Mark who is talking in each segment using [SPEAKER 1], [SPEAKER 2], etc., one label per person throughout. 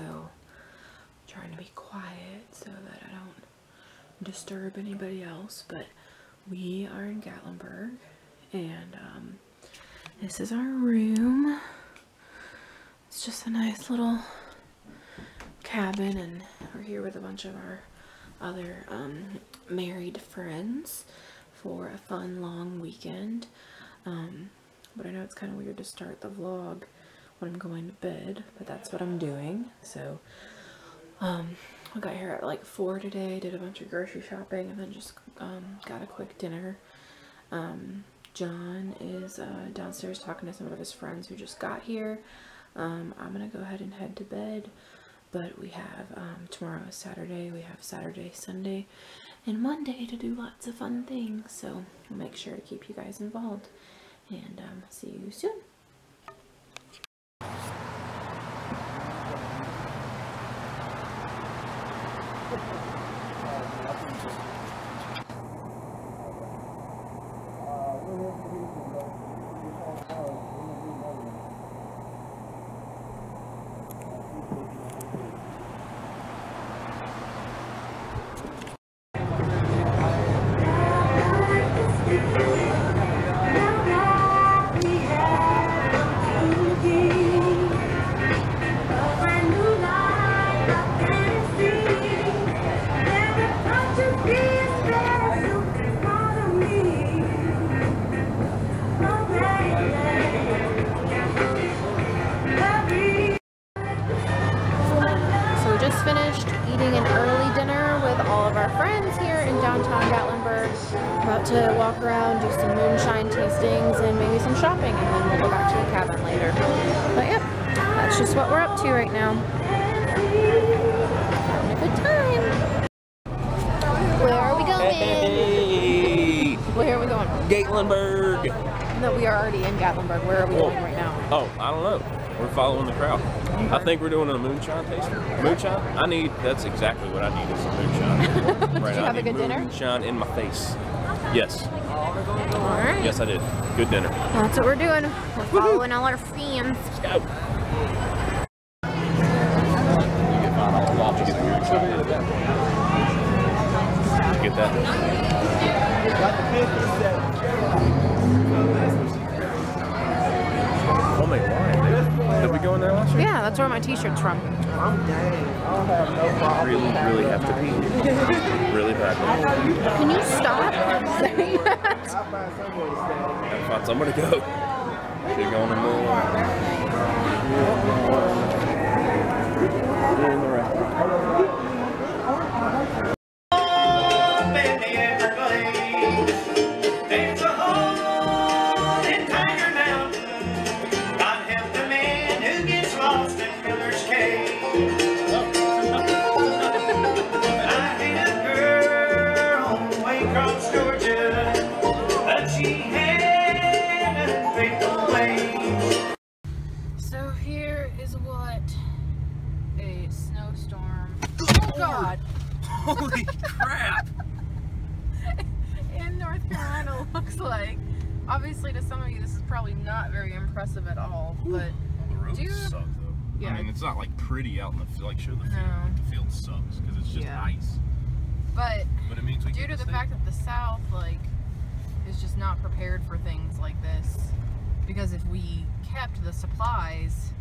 [SPEAKER 1] so I'm trying to be quiet so that I don't disturb anybody else. But we are in Gatlinburg, and this is our room. It's just a nice little cabin, and we're here with a bunch of our other married friends for a fun long weekend. But I know it's kind of weird to start the vlog when I'm going to bed, but that's what I'm doing. So I got here at like 4 today, did a bunch of grocery shopping, and then just got a quick dinner. John is downstairs talking to some of his friends who just got here. I'm gonna go ahead and head to bed, but we have tomorrow is Saturday. We have Saturday, Sunday, and Monday to do lots of fun things, so I'll make sure to keep you guys involved, and see you soon. Finished eating an early dinner with all of our friends here in downtown Gatlinburg. About to walk around, do some moonshine tastings, and maybe some shopping, and then we'll go back to the cabin later. But yep, that's just what we're up to right now. Having a good time. Where are we going?
[SPEAKER 2] Hey!
[SPEAKER 1] Where are we going?
[SPEAKER 2] Gatlinburg!
[SPEAKER 1] No, we are already in Gatlinburg. Where are we going right now?
[SPEAKER 2] Oh, I don't know. We're following the crowd. I think we're doing a moonshine tasting. Moonshine? That's exactly what I need is some moonshine.
[SPEAKER 1] Did you have a good dinner?
[SPEAKER 2] Moonshine in my face. Yes.
[SPEAKER 1] Alright.
[SPEAKER 2] Yes, I did. Good dinner.
[SPEAKER 1] That's what we're doing. We're following all our fans.
[SPEAKER 2] Let's go. Get that? Oh my God. Did we go in there last year?
[SPEAKER 1] Yeah, that's where my t-shirt's from.
[SPEAKER 2] Really have to pee. Really bad.
[SPEAKER 1] Can you stop saying that?
[SPEAKER 2] Gotta find somewhere to go. Should go in the
[SPEAKER 1] So here is what a snowstorm, oh God,
[SPEAKER 2] holy crap,
[SPEAKER 1] in North Carolina looks like. Obviously to some of you this is probably not very impressive at all, but
[SPEAKER 2] the roads suck though. Yeah. I mean, it's not like pretty out in the field, like show the field.
[SPEAKER 1] No.
[SPEAKER 2] The field sucks because it's just ice.
[SPEAKER 1] But
[SPEAKER 2] it means we
[SPEAKER 1] due to the fact that the South is just not prepared for things like this, because if we kept the supplies,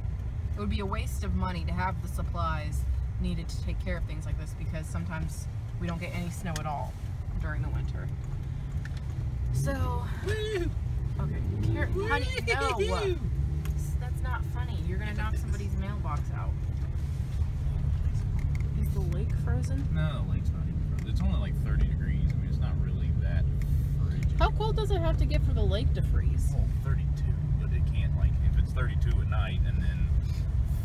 [SPEAKER 1] it would be a waste of money to have the supplies needed to take care of things like this, because sometimes we don't get any snow at all during the winter. So, okay, honey, no, that's not funny. You're gonna knock somebody's mailbox out. Is the lake frozen?
[SPEAKER 2] No, the lake's not even frozen. It's only like 30 degrees. I mean, it's not really that frigid.
[SPEAKER 1] How cold does it have to get for the lake to freeze?
[SPEAKER 2] Well, 32, but it can't, like, if it's 32 at night and then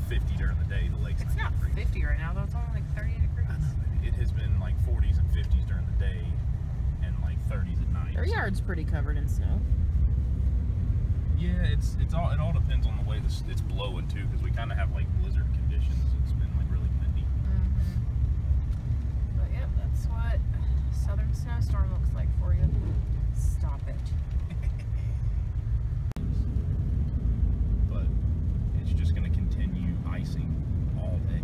[SPEAKER 2] 50 during the day, the lake's
[SPEAKER 1] It's not 50 right now, though. It's only like 30 degrees.
[SPEAKER 2] I know, it has been like 40s and 50s during the day and like 30s at night.
[SPEAKER 1] Their yard's pretty covered in snow.
[SPEAKER 2] Yeah, it all depends on the way it's blowing too, because we kind of have like blizzard conditions. It's been like really windy.
[SPEAKER 1] But yeah, that's what southern snowstorm looks like for you. Stop it.
[SPEAKER 2] But it's just going to continue icing all day.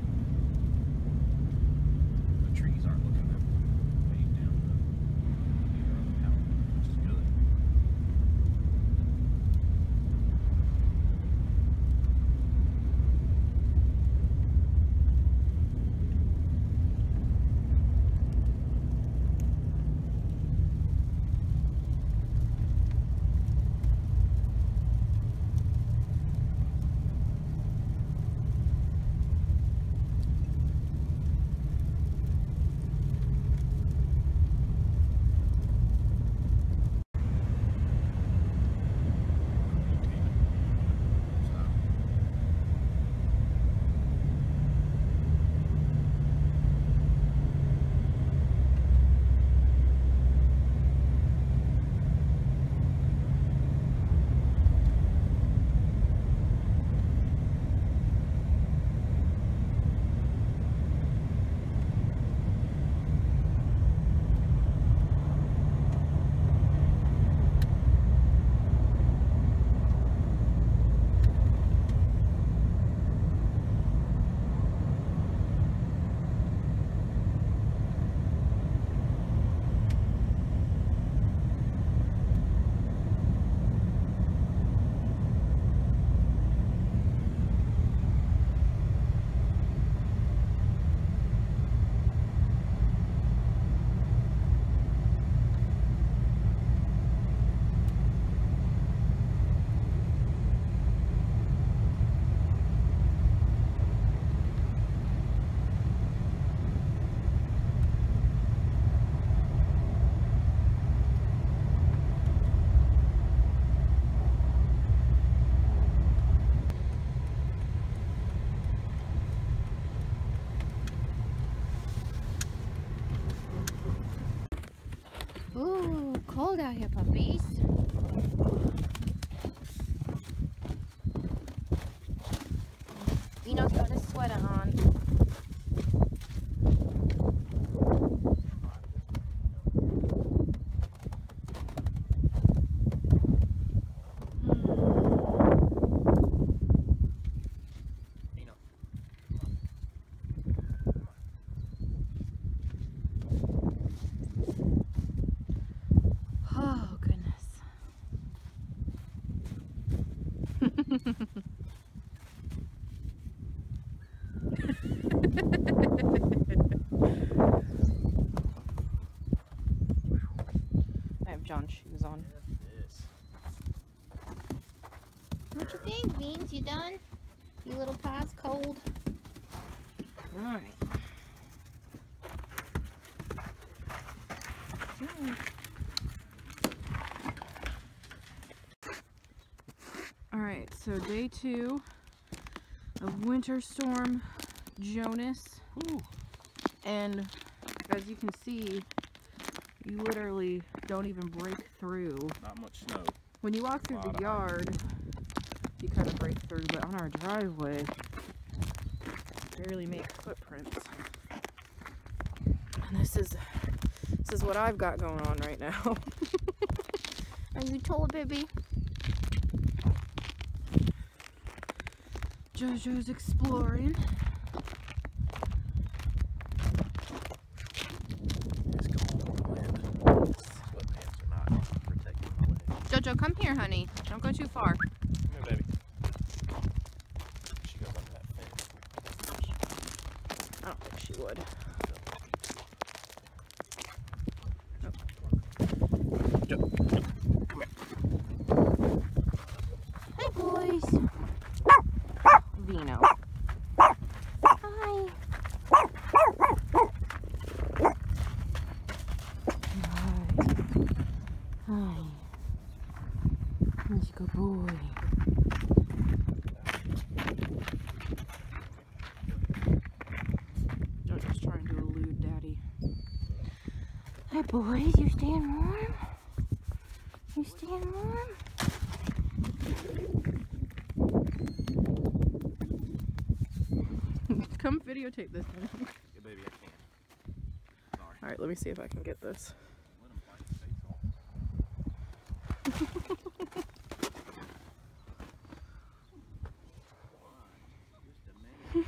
[SPEAKER 3] cold out here, puppies. Vino's got his sweater on. Oh, goodness. I have John's shoes on. What you think, Beans? You done? You little pie's cold? Alright. Alright, so day 2 of Winter Storm Jonas.
[SPEAKER 2] Ooh.
[SPEAKER 3] And as you can see, you literally don't even break through.
[SPEAKER 2] Not much snow.
[SPEAKER 3] When you walk through the yard, you kind of break through, but on our driveway, barely make footprints. And this is what I've got going on right now. Are you told, baby? JoJo's exploring.
[SPEAKER 2] It's cold on the wind. Sweatpants are not protecting my legs.
[SPEAKER 3] JoJo, come here, honey. Don't go too far.
[SPEAKER 2] Come here, baby. She goes under that fence.
[SPEAKER 3] I don't think she would.
[SPEAKER 2] Come here.
[SPEAKER 3] Hey, boys. Vino. Hi. Hi. He's a good boy. JoJo's trying to elude Daddy. Hey, boys. You staying warm? You staying warm? Come videotape this one.
[SPEAKER 2] Yeah, baby, I can. Sorry.
[SPEAKER 3] Alright, let me see if I can get this.
[SPEAKER 2] Let him bite his face off. Just a minute.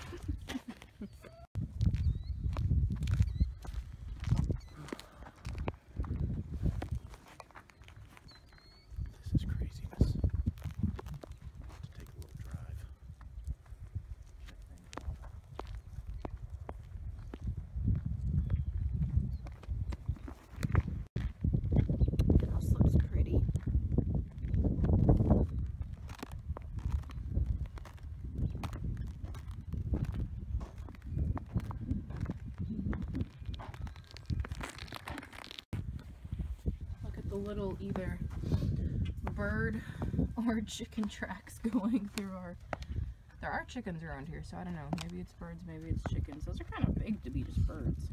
[SPEAKER 2] This is craziness. Let's take a little drive. Check things out.
[SPEAKER 3] House looks pretty. Look at the little either bird or chicken tracks going through our... There are chickens around here, so I don't know. Maybe it's birds, maybe it's chickens. Those are kind of big to be just birds.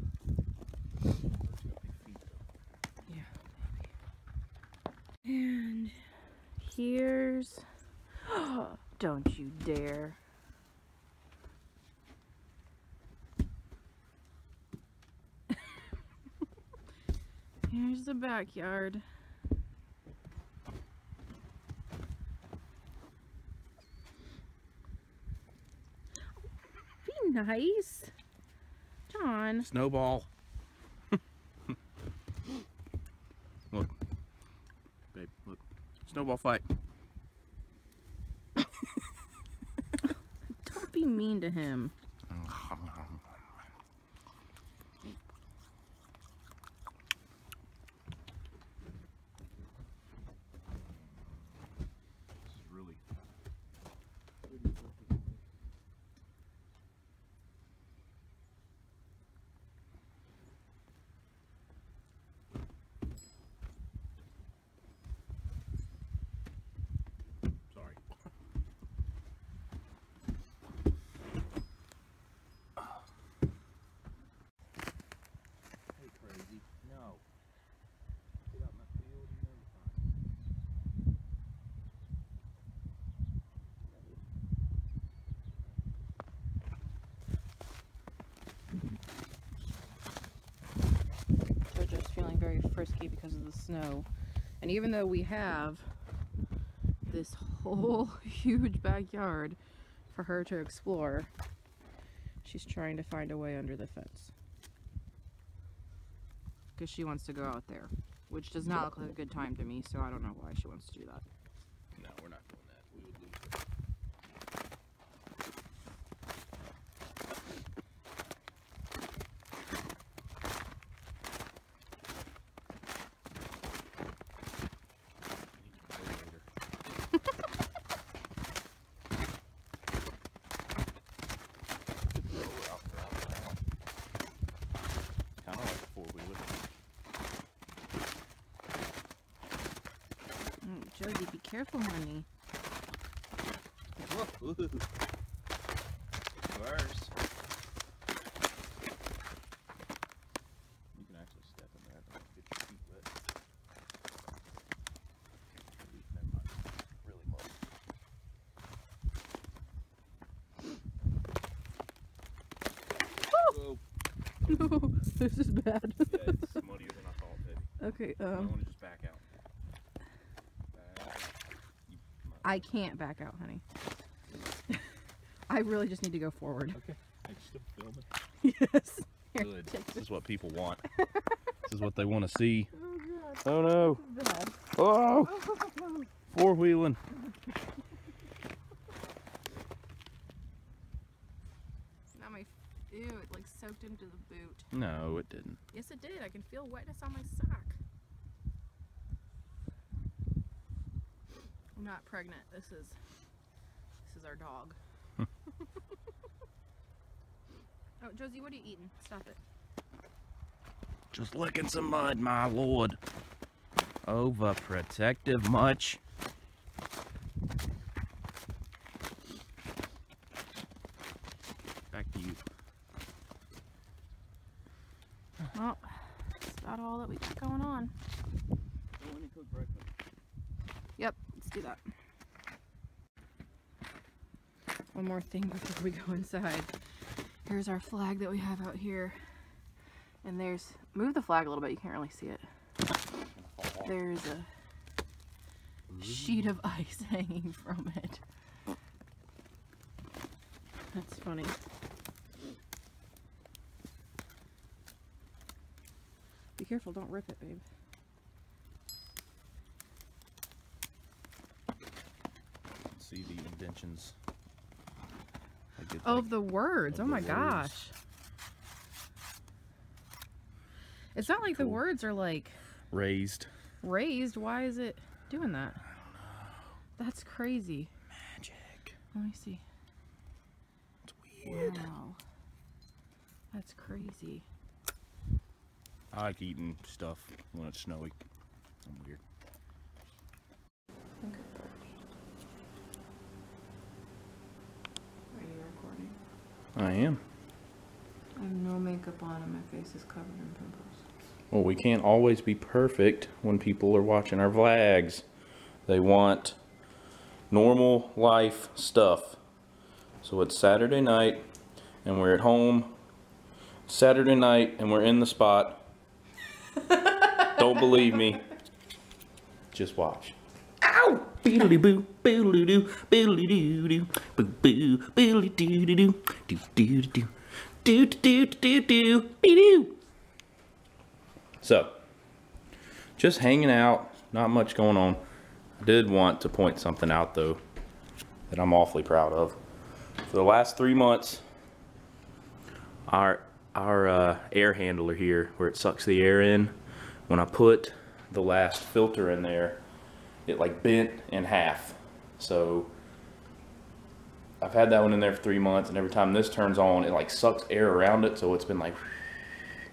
[SPEAKER 3] Yeah. And here's... Don't you dare. Here's the backyard. Be nice. John.
[SPEAKER 2] Snowball. Look. Babe, look. Snowball fight.
[SPEAKER 3] Don't be mean to him.
[SPEAKER 2] This is really... Sorry.
[SPEAKER 3] tricky because of the snow. And even though we have this whole huge backyard for her to explore, she's trying to find a way under the fence. Because she wants to go out there, which does not look like a good time to me, so I don't know why she wants to do that.
[SPEAKER 2] No, we're not doing that. We would lose kind of like a four-wheeler.
[SPEAKER 3] Josie, be careful, honey.
[SPEAKER 2] Whoa. Worse. You can actually step in there. Don't get your feet wet. Never mind. Really muddy. Whoa.
[SPEAKER 3] No, this is bad.
[SPEAKER 2] Yeah, it's muddier than I thought, baby.
[SPEAKER 3] Okay,
[SPEAKER 2] I want to just back out.
[SPEAKER 3] I can't back out, honey. I really just need to go forward.
[SPEAKER 2] Okay. I can still film it.
[SPEAKER 3] Yes. Here,
[SPEAKER 2] Good.
[SPEAKER 3] take
[SPEAKER 2] This is what people want. This is what they want to see.
[SPEAKER 3] Oh, God.
[SPEAKER 2] Oh no.
[SPEAKER 3] This is bad.
[SPEAKER 2] Oh!
[SPEAKER 3] Oh.
[SPEAKER 2] Four-wheeling.
[SPEAKER 3] Now my, ew, it like soaked into the boot.
[SPEAKER 2] No, it didn't.
[SPEAKER 3] Yes, it did. I can feel wetness on my sock. I'm not pregnant. This is our dog. Oh, Josie, what are you eating? Stop it.
[SPEAKER 2] Just licking some mud, my lord. Overprotective much. Back to you.
[SPEAKER 3] Well, that's about all that we got going on. Yep, let's do that. One more thing before we go inside. Here's our flag that we have out here. And there's, move the flag a little bit, you can't really see it. There's a sheet of ice hanging from it. That's funny. Be careful, don't rip it, babe.
[SPEAKER 2] See the indentions.
[SPEAKER 3] Of the words. Oh my gosh. It's not like the words are like
[SPEAKER 2] raised.
[SPEAKER 3] Raised? Why is it doing that?
[SPEAKER 2] I don't know.
[SPEAKER 3] That's crazy.
[SPEAKER 2] Magic.
[SPEAKER 3] Let me see.
[SPEAKER 2] It's weird.
[SPEAKER 3] Wow. That's crazy.
[SPEAKER 2] I like eating stuff when it's snowy. I'm weird.
[SPEAKER 3] Are you recording?
[SPEAKER 2] I am.
[SPEAKER 3] I have no makeup on and my face is covered in pimples.
[SPEAKER 2] Well, we can't always be perfect when people are watching our vlogs. They want normal life stuff. So it's Saturday night and we're at home. Saturday night and we're in the spot. Don't believe me. Just watch. Ow! Beedly boo, beedly doo, beedly doo doo, boo boo, beedly doo doo doo, doo doo doo, doo doo doo doo, be doo. So, just hanging out, not much going on. I did want to point something out though that I'm awfully proud of. For the last 3 months, our air handler here, where it sucks the air in, when I put the last filter in there, it like bent in half. So I've had that one in there for 3 months, and every time this turns on, it like sucks air around it, so it's been like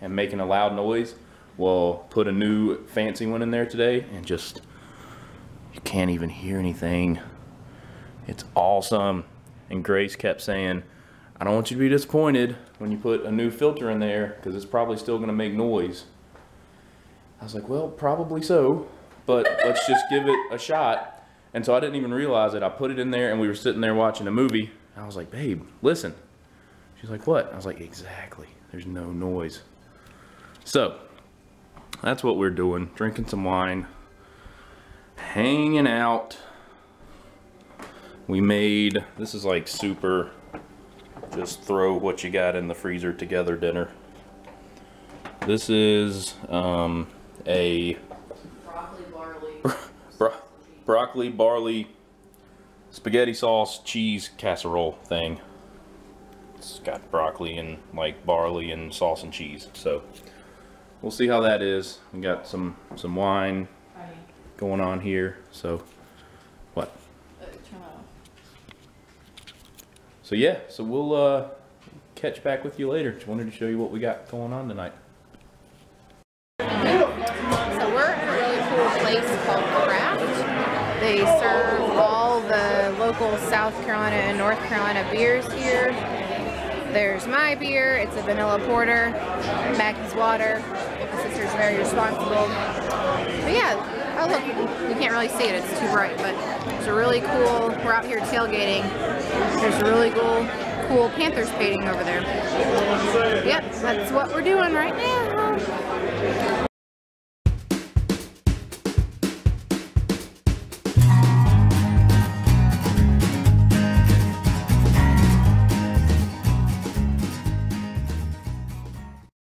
[SPEAKER 2] and making a loud noise. Well, put a new fancy one in there today, and just you can't even hear anything. It's awesome. And Grace kept saying, I don't want you to be disappointed when you put a new filter in there, because it's probably still going to make noise. I was like, well, probably so, but let's just give it a shot. And so I didn't even realize it. I put it in there, and we were sitting there watching a movie. I was like, babe, listen. She's like, what? I was like, exactly. There's no noise. So that's what we're doing. Drinking some wine, hanging out. We made, this is like super, just throw what you got in the freezer together dinner. This is a broccoli, barley, spaghetti sauce, cheese casserole thing. It's got broccoli and like barley and sauce and cheese. So we'll see how that is. We got some wine going on here. So what? So yeah, so we'll catch back with you later. Just wanted to show you what we got going on tonight.
[SPEAKER 3] So we're at a really cool place called Craft. They serve all the local South Carolina and North Carolina beers here. There's my beer, it's a vanilla porter, Maggie's water. My sister's very responsible. But yeah, oh look, you can't really see it, it's too bright, but it's a really cool, we're out here tailgating. There's a really cool Panthers painting over there. Yep, that's what we're doing right now.